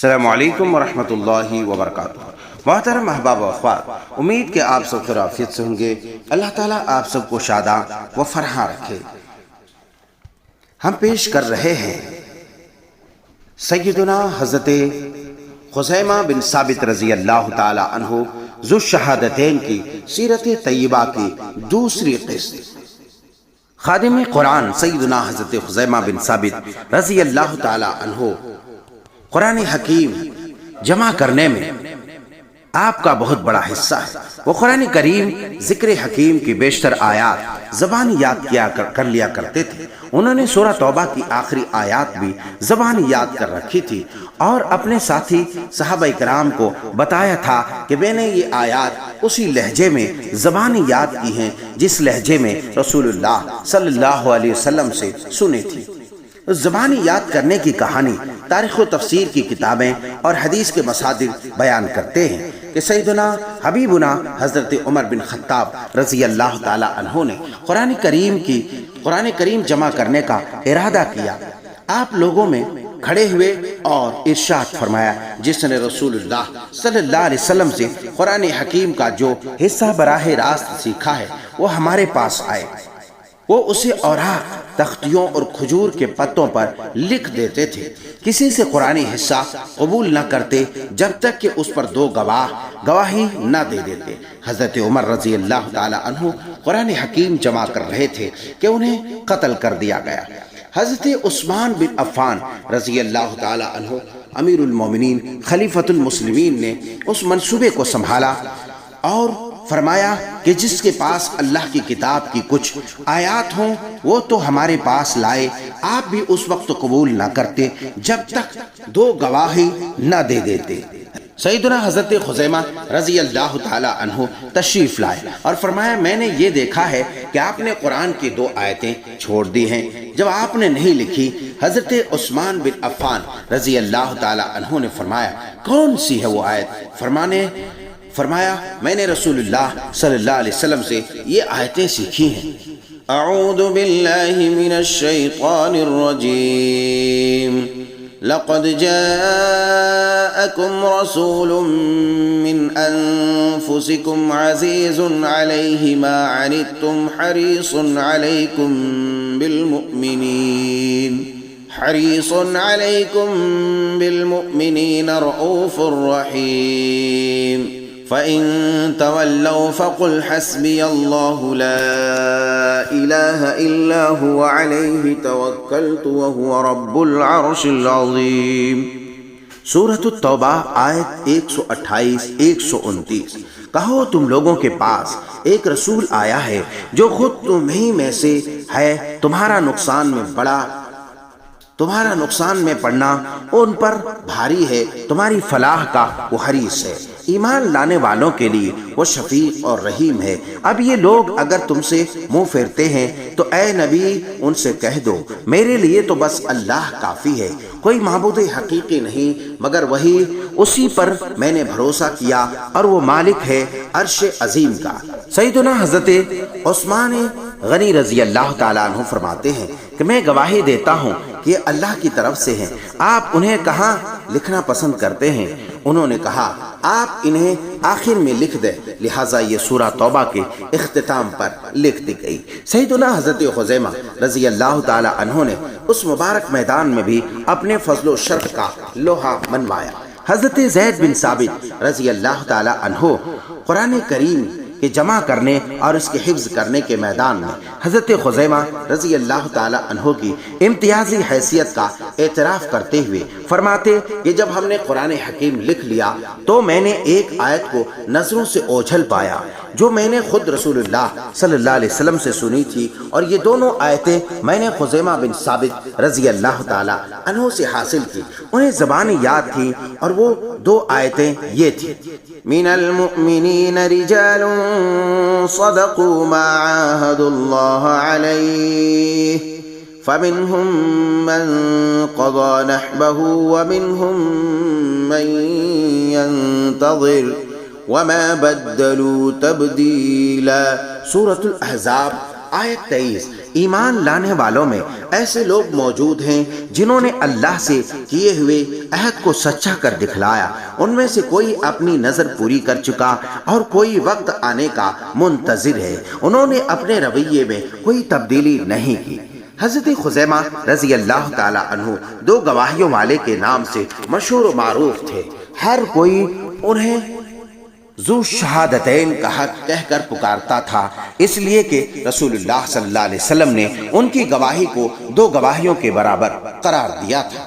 السلام علیکم ورحمۃ اللہ وبرکاتہ۔ محترم احباب و اخوات، امید کہ آپ سب خیر و عافیت سے ہوں گے۔ اللہ تعالیٰ آپ سب کو شاداں و فرحاں رکھے۔ ہم پیش کر رہے ہیں سیدنا حضرت خزیمہ بن ثابت رضی اللہ تعالی عنہ ذو الشہادتین کی سیرت طیبہ کی دوسری قسط۔ خادم قرآن سیدنا حضرت خزیمہ بن ثابت رضی اللہ تعالی عنہ قرآن حکیم جمع کرنے میں آپ کا بہت بڑا حصہ ہے۔ وہ قرآن کریم ذکر حکیم کی بیشتر آیات زبانی یاد کر لیا کرتے تھے۔ انہوں نے سورہ توبہ کی آخری آیات بھی زبانی یاد کر رکھی تھی اور اپنے ساتھی صحابہ کرام کو بتایا تھا کہ میں نے یہ آیات اسی لہجے میں زبانی یاد کی ہیں جس لہجے میں رسول اللہ صلی اللہ علیہ وسلم سے سنی تھی۔ زبانی یاد کرنے کی کہانی تاریخ و تفسیر کی کتابیں اور حدیث کے مصادر بیان کرتے ہیں کہ سیدنا حبیبنا حضرت عمر بن خطاب رضی اللہ تعالی عنہ نے قرآن کریم جمع کرنے کا ارادہ کیا۔ آپ لوگوں میں کھڑے ہوئے اور ارشاد فرمایا، جس نے رسول اللہ صلی اللہ علیہ وسلم سے قرآن حکیم کا جو حصہ براہ راست سیکھا ہے وہ ہمارے پاس آئے۔ وہ اسے اوراق، تختیوں اور کھجور کے پتوں پر لکھ دیتے تھے۔ کسی سے قرآنی حصہ قبول نہ کرتے جب تک کہ اس پر دو گواہی نہ دے دیتے۔ حضرت عمر رضی اللہ تعالی عنہ قرآن حکیم جمع کر رہے تھے کہ انہیں قتل کر دیا گیا۔ حضرت عثمان بن عفان رضی اللہ تعالی عنہ امیر المومنین خلیفۃ المسلمین نے اس منصوبے کو سنبھالا اور فرمایا کہ جس کے پاس اللہ کی کتاب کی کچھ آیات ہوں وہ تو ہمارے پاس لائے۔ آپ بھی اس وقت قبول نہ کرتے جب تک دو گواہی نہ دے دیتے۔ سیدنا حضرت خزیمہ رضی اللہ تعالی عنہ تشریف لائے اور فرمایا، میں نے یہ دیکھا ہے کہ آپ نے قرآن کی دو آیتیں چھوڑ دی ہیں۔ جب آپ نے نہیں لکھی، حضرت عثمان بن عفان رضی اللہ تعالی عنہ نے فرمایا، کون سی ہے وہ آیت؟ فرمایا، میں نے رسول اللہ صلی اللہ علیہ وسلم سے یہ آیتیں سیکھی ہیں۔ اعوذ باللہ من الشیطان الرجیم، لقد جاءکم رسول من انفسکم عزیز علیہ ما عنتم حریص علیکم بالمؤمنین رؤوف رحیم، فَإِن تَوَلَّوْا فَقُلْ حَسْبِيَ اللَّهُ لَا إِلَٰهَ إِلَّا هُوَ عَلَيْهِ تَوَكَّلْتُ وَهُوَ رَبُّ الْعَرْشِ الْعَظِيمِ۔ سورۃ التوبہ آیت 128 129۔ کہو تم لوگوں کے پاس ایک رسول آیا ہے جو خود تمہیں میں سے ہے، تمہارا نقصان میں پڑنا ان پر بھاری ہے، تمہاری فلاح کا وہ حریص ہے۔ ایمان لانے والوں کے لیے وہ شفیق اور رحیم ہے۔ اب یہ لوگ اگر تم سے منہ پھیرتے ہیں تو اے نبی ان سے کہہ دو، میرے لیے تو بس اللہ کافی ہے، کوئی معبود حقیقی نہیں مگر وہی، اسی پر میں نے بھروسہ کیا اور وہ مالک ہے عرش عظیم کا۔ سیدنا حضرت عثمان غنی رضی اللہ تعالیٰ عنہ فرماتے ہیں کہ میں گواہی دیتا ہوں کہ اللہ کی طرف سے ہیں۔ آپ انہیں کہاں لکھنا پسند کرتے ہیں؟ انہوں نے کہا، آپ انہیں آخر میں لکھ دیں، لہٰذا یہ سورہ توبہ کے اختتام پر لکھ دی گئی۔ سیدنا حضرت خزیمہ رضی اللہ تعالی عنہ نے اس مبارک میدان میں بھی اپنے فضل و شرف کا لوہا منوایا۔ حضرت زید بن ثابت رضی اللہ تعالی عنہ قرآن کریم کے جمع کرنے اور اس کے حفظ کرنے کے میدان میں حضرت خزیمہ رضی اللہ تعالی عنہ کی امتیازی حیثیت کا اعتراف کرتے ہوئے فرماتے کہ جب ہم نے قرآن حکیم لکھ لیا تو میں نے ایک آیت کو نظروں سے اوجھل پایا جو میں نے خود رسول اللہ صلی اللہ علیہ وسلم سے سنی تھی، اور یہ دونوں آیتیں میں نے خزیمہ بن ثابت رضی اللہ تعالی عنہ سے حاصل کی۔ انہیں زبانی یاد تھی اور وہ دو آیتیں یہ تھی، من المؤمنین رجال صدقوا ما عاهدوا الله عليه فمنهم من قضى نحبه ومنهم من ينتظر وما بدلوا تبدیلا۔ سورۃ الاحزاب آیت 23۔ ایمان لانے والوں میں ایسے لوگ موجود ہیں جنہوں نے اللہ سے کیے ہوئے عہد کو سچا کر دکھلایا، ان میں سے کوئی اپنی نظر پوری کر چکا اور کوئی وقت آنے کا منتظر ہے، انہوں نے اپنے رویے میں کوئی تبدیلی نہیں کی۔ حضرت خزیمہ رضی اللہ تعالی عنہ 2 گواہیوں والے کے نام سے مشہور و معروف تھے، ہر کوئی انہیں ذو شہادتین کہہ کر پکارتا تھا، اس لیے کہ رسول اللہ صلی اللہ علیہ وسلم نے ان کی گواہی کو 2 گواہیوں کے برابر قرار دیا تھا۔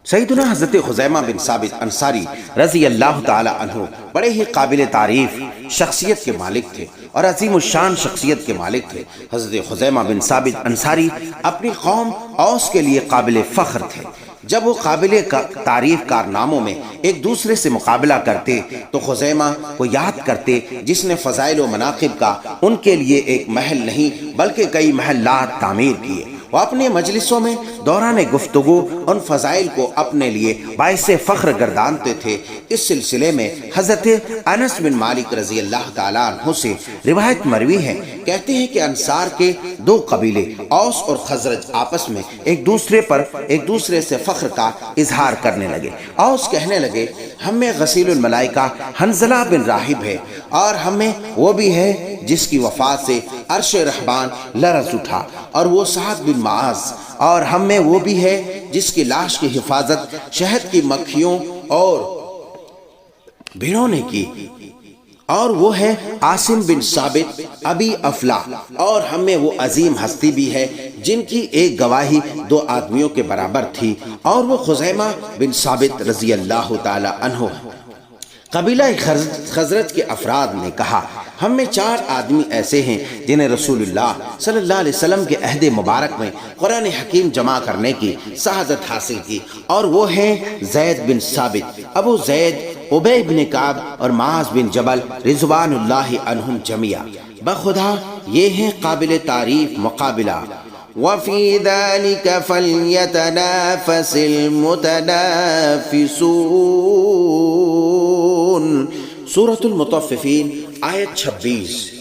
سیدنا حضرت خزیمہ بن ثابت انصاری رضی اللہ تعالی عنہ بڑے ہی قابل تعریف شخصیت کے مالک تھے اور عظیم الشان شخصیت کے مالک تھے۔ حضرت خزیمہ بن ثابت انصاری اپنی قوم اوس کے لیے قابل فخر تھے۔ جب وہ قابل تعریف کارناموں میں ایک دوسرے سے مقابلہ کرتے تو خزیمہ کو یاد کرتے جس نے فضائل و مناقب کا ان کے لیے ایک محل نہیں بلکہ کئی محلات تعمیر کیے۔ وہ اپنے مجلسوں میں دوران گفتگو ان فضائل کو اپنے لیے باعث فخر گردانتے تھے۔ اس سلسلے میں حضرت انس بن مالک رضی اللہ تعالیٰ عنہ سے روایت مروی ہے، کہتے ہیں کہ انصار کے 2 قبیلے اوس اور خزرج آپس میں ایک دوسرے سے فخر کا اظہار کرنے لگے۔ اوس کہنے لگے، ہم میں غسیل الملائکہ حنظلہ بن راہب ہے، اور ہم میں وہ بھی ہے جس کی وفات سے عرش رحمان لرز اٹھا، اور وہ سعد بن معاذ، اور ہم میں وہ بھی ہے جس کی لاش کی حفاظت شہد کی مکھیوں اور بھیڑوں نے کی، اور وہ ہے عاصم بن ثابت ابی افلا، اور ہم میں وہ عظیم ہستی بھی ہے جن کی ایک گواہی 2 آدمیوں کے برابر تھی، اور وہ خزیمہ بن ثابت رضی اللہ تعالی عنہ۔ قبیلہ خزرج کے افراد نے کہا، ہم میں 4 آدمی ایسے ہیں جنہیں رسول اللہ صلی اللہ علیہ وسلم کے عہد مبارک میں قرآن حکیم جمع کرنے کی سعادت حاصل کی، اور وہ ہیں زید بن ثابت، ابو زید، ابی بن کعب اور معاذ بن جبل رضوان اللہ عنہم جميعا۔ بخدا یہ ہیں قابل تعریف مقابلہ۔ وَفِي ذَلِكَ فَلْيَتَنَافَسِ الْمُتَنَافِسُونَ۔ سورۃ المطففین آیت 26۔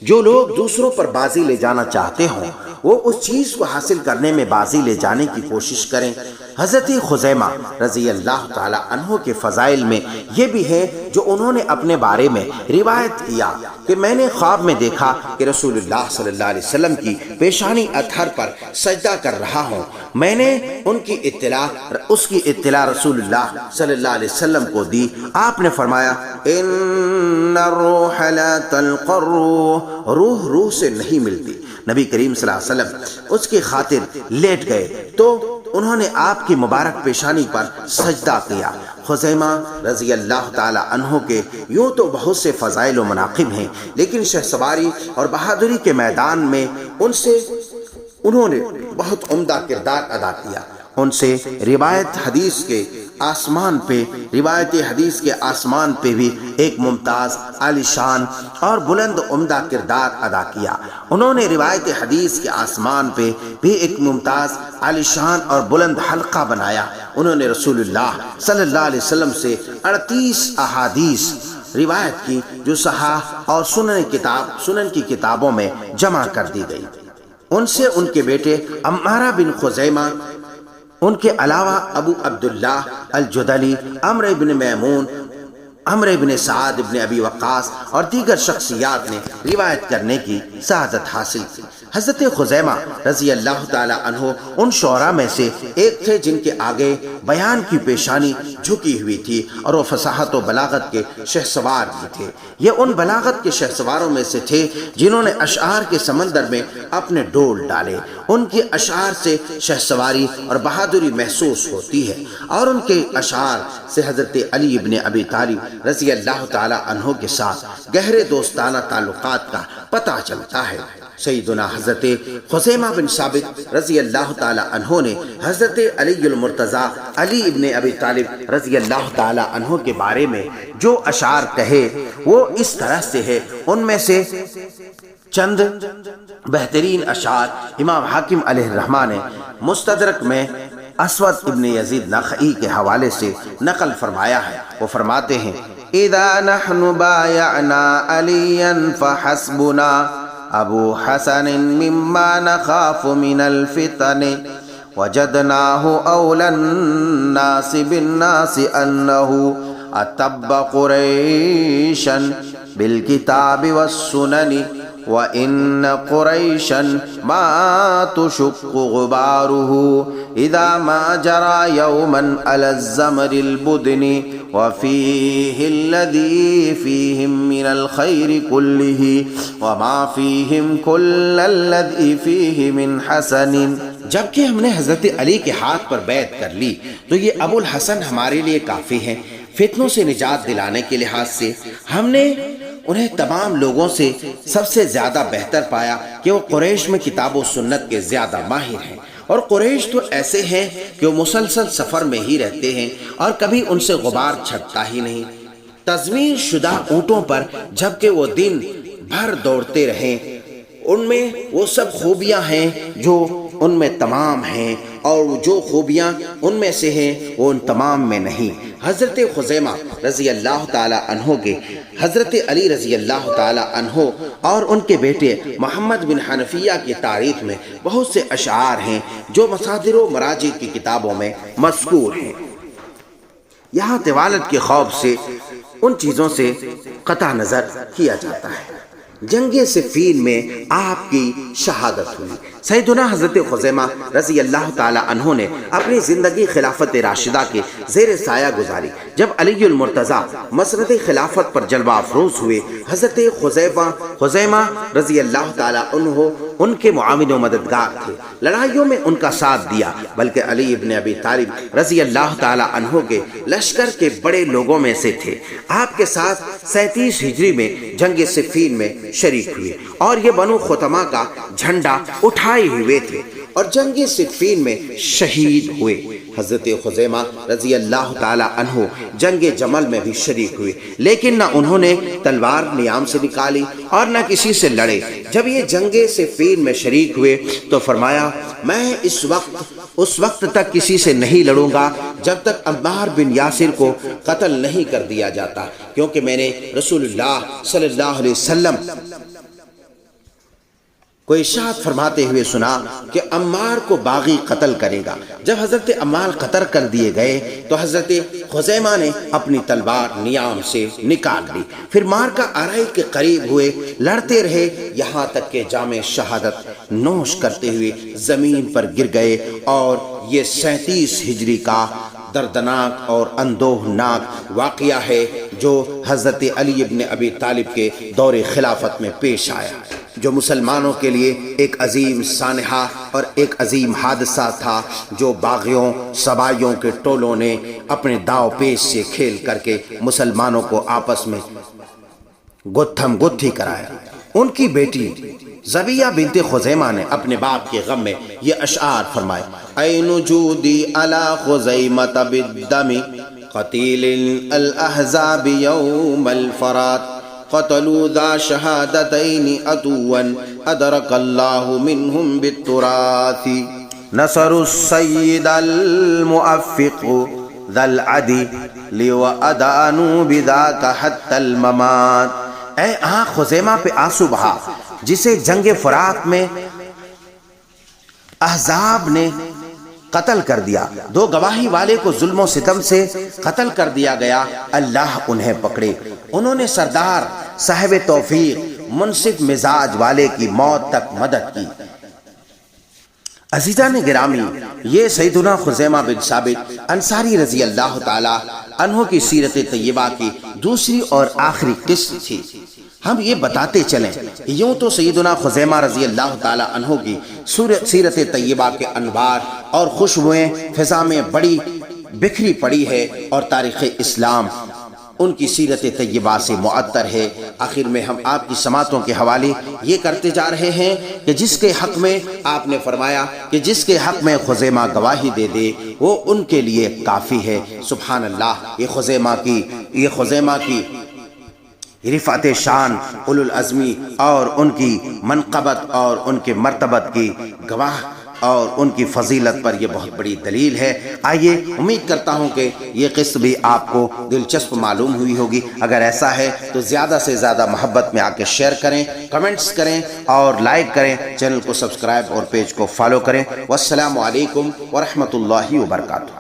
جو لوگ دوسروں پر بازی لے جانا چاہتے ہوں وہ اس چیز کو حاصل کرنے میں بازی لے جانے کی کوشش کریں۔ حضرت خزیمہ رضی اللہ تعالی عنہ کے فضائل میں یہ بھی ہے جو انہوں نے اپنے بارے میں روایت کیا کہ میں نے خواب میں دیکھا کہ رسول اللہ صلی اللہ علیہ وسلم کی پیشانی اطہر پر سجدہ کر رہا ہوں، میں نے اس کی اطلاع رسول اللہ صلی اللہ علیہ وسلم کو دی۔ آپ نے فرمایا، ان الروح لا تلقى الروح، روح سے نہیں ملتی۔ نبی کریم صلی اللہ علیہ وسلم اس کی خاطر لیٹ گئے تو انہوں نے آپ کی مبارک پیشانی پر سجدہ کیا۔ خزیمہ رضی اللہ تعالی عنہ کے یوں تو بہت سے فضائل و مناقب ہیں، لیکن شہسواری اور بہادری کے میدان میں انہوں نے بہت عمدہ کردار ادا کیا۔ ان سے روایت حدیث کے آسمان پہ بھی ایک ممتاز، عالی شان اور بلند عمدہ کردار ادا کیا۔ انہوں نے روایت حدیث کے آسمان پہ بھی ایک ممتاز، عالی شان اور بلند حلقہ بنایا۔ انہوں نے رسول اللہ صلی اللہ علیہ وسلم سے 38 احادیث روایت کی جو صحاح اور سنن کی کتابوں میں جمع کر دی گئی۔ ان سے ان کے بیٹے عمارہ بن خزیمہ، ان کے علاوہ ابو عبداللہ الجدلی، عمرو بن میمون، عمرو بن سعد بن ابی وقاص اور دیگر شخصیات نے روایت کرنے کی سعادت حاصل کی۔ حضرت خزیمہ رضی اللہ تعالی عنہ ان شعراء میں سے ایک تھے جن کے آگے بیان کی پیشانی جھکی ہوئی تھی، اور وہ فصاحت و بلاغت کے شہسوار بھی تھے۔ یہ ان بلاغت کے شہسواروں میں سے تھے جنہوں نے اشعار کے سمندر میں اپنے ڈول ڈالے۔ ان کے اشعار سے شہسواری اور بہادری محسوس ہوتی ہے، اور ان کے اشعار سے حضرت علی بن ابی طالب رضی اللہ تعالی عنہ کے ساتھ گہرے دوستانہ تعلقات کا پتہ چلتا ہے۔ سیدنا حضرت خزیمہ بن ثابت رضی اللہ تعالی عنہ نے حضرت علی المرتضیٰ علی ابن ابی طالب رضی اللہ تعالی عنہ کے بارے میں جو اشعار کہے وہ اس طرح سے ہے۔ ان میں سے چند بہترین اشعار امام حاکم علیہ الرحمہ نے مستدرک میں اسود ابن یزید نخعی کے حوالے سے نقل فرمایا ہے۔ وہ فرماتے ہیں، اذا نحن بایعنا علیا فحسبنا ابو حسن مما نخاف من الفتن وجدناه اولى الناس بالناس انه اتب قریشا بالکتاب والسنن وَإِنَّ قُرَيْشًا مَا تُشُقُّ غُبَارُهُ إِذَا مَا جَرَى يَوْمًا عَلَى الزَّمْرِ الْبُدْنِ وَفِيهِ الَّذِي فِيهِمْ مِنَ الْخَيْرِ كُلِّهِ وَمَا فِيهِمْ كُلَّ الَّذِي فِيهِ مِنْ حَسَنٍ۔ جبکہ ہم نے حضرت علی کے ہاتھ پر بیعت کر لی تو یہ ابو الحسن ہمارے لیے کافی ہیں۔ فتنوں سے نجات دلانے کے لحاظ سے ہم نے انہیں تمام لوگوں سے سب سے زیادہ بہتر پایا کہ وہ قریش میں کتاب و سنت کے زیادہ ماہر ہیں، اور قریش تو ایسے ہیں کہ وہ مسلسل سفر میں ہی رہتے ہیں اور کبھی ان سے غبار چھٹتا ہی نہیں۔ تزمین شدہ اونٹوں پر جبکہ وہ دن بھر دوڑتے رہیں، ان میں وہ سب خوبیاں ہیں جو ان میں تمام ہیں، اور جو خوبیاں ان میں سے ہیں وہ ان تمام میں نہیں۔ حضرت خزیمہ رضی اللہ تعالی عنہ کے حضرت علی رضی اللہ تعالی عنہ اور ان کے بیٹے محمد بن حنفیہ کی تعریف میں بہت سے اشعار ہیں جو مصادر و مراجع کی کتابوں میں مذکور ہیں۔ یہاں طوالت کے خوف سے ان چیزوں سے قطع نظر کیا جاتا ہے۔ جنگ صفین میں آپ کی شہادت ہوئی۔ سیدنا حضرت خزیمہ رضی اللہ تعالی عنہ نے اپنی زندگی خلافت راشدہ کے زیر سایہ گزاری۔ جب علی المرتضیٰ مسرت خلافت پر جلوہ افروز ہوئے، حضرت خزیمہ رضی اللہ تعالی عنہ ان کے معاون و مددگار تھے، لڑائیوں میں ان کا ساتھ دیا، بلکہ علی ابن ابی طالب رضی اللہ تعالی عنہ کے لشکر کے بڑے لوگوں میں سے تھے۔ آپ کے ساتھ 37 ہجری میں جنگ صفین میں شریک ہوئے اور یہ بنو خطمہ کا جھنڈا اٹھائے ہوئے تھے اور جنگ صفین میں شہید ہوئے۔ حضرت خزیمہ رضی اللہ تعالی عنہ جنگ جمل میں بھی شریک ہوئے، لیکن نہ انہوں نے تلوار نیام سے نکالی اور نہ کسی سے لڑے۔ جب یہ جنگ صفین میں شریک ہوئے تو فرمایا، میں اس وقت تک کسی سے نہیں لڑوں گا جب تک عمار بن یاسر کو قتل نہیں کر دیا جاتا، کیونکہ میں نے رسول اللہ صلی اللہ علیہ وسلم کو ارشاد فرماتے ہوئے سنا کہ عمار کو باغی قتل کرے گا۔ جب حضرت عمار قتل کر دیے گئے تو حضرت خزیمہ نے اپنی تلوار نیام سے نکال لی، پھر مار کا آرائی کے قریب ہوئے، لڑتے رہے یہاں تک کہ جام شہادت نوش کرتے ہوئے زمین پر گر گئے۔ اور یہ 37 ہجری کا دردناک اور اندوہناک واقعہ ہے جو حضرت علی ابن ابی طالب کے دور خلافت میں پیش آیا، جو مسلمانوں کے لیے ایک عظیم سانحہ اور ایک عظیم حادثہ تھا، جو باغیوں سبائیوں کے ٹولوں نے اپنے داؤ پیش سے کھیل کر کے مسلمانوں کو آپس میں گتھم گتھی کرایا۔ ان کی بیٹی زبیہ بنت خزیمہ نے اپنے باپ کے غم میں یہ اشعار فرمائے، این جودی علی خزیمۃ بالدم قتیل الاحزاب یوم الفرات قتلوا ذا شہادتین عدوا ادرک اللہ منہم بالتراث نصر السید المؤفق ذا العدل وادانوا بذاک حتی الممات۔ اے آنکھ خزیمہ پہ آنسو بہا جسے جنگ فرات میں احزاب نے قتل کر دیا، دو گواہی والے کو ظلم و ستم سے قتل کر دیا گیا، اللہ انہیں پکڑے۔ انہوں نے سردار صاحب توفیق منصف مزاج والے کی موت تک مدد کی۔ عزیزان گرامی، یہ سیدنا خزیمہ بن ثابت انصاری رضی اللہ تعالی عنہ کی سیرت طیبہ کی دوسری اور آخری قسط تھی۔ ہم یہ بتاتے چلیں کہ یوں تو سیدنا خزیمہ رضی اللہ تعالی عنہ کی سیرت طیبہ کے انوار اور خوشبوئیں فضا میں بڑی بکھری پڑی ہے، اور تاریخ اسلام ان کی سیرت طیبہ سے معطر ہے۔ آخر میں ہم آپ کی سماعتوں کے حوالے یہ کرتے جا رہے ہیں کہ جس کے حق میں آپ نے فرمایا کہ جس کے حق میں خزیمہ گواہی دے دے وہ ان کے لیے کافی ہے۔ سبحان اللہ، یہ خزیمہ کی رفعت شان، اولو العزمی اور ان کی منقبت اور ان کے مرتبت کی گواہ اور ان کی فضیلت پر یہ بہت بڑی دلیل ہے۔ آئیے، امید کرتا ہوں کہ یہ قسط بھی آپ کو دلچسپ معلوم ہوئی ہوگی۔ اگر ایسا ہے تو زیادہ سے زیادہ محبت میں آ کے شیئر کریں، کمنٹس کریں اور لائک کریں، چینل کو سبسکرائب اور پیج کو فالو کریں۔ والسلام علیکم ورحمۃ اللہ وبرکاتہ۔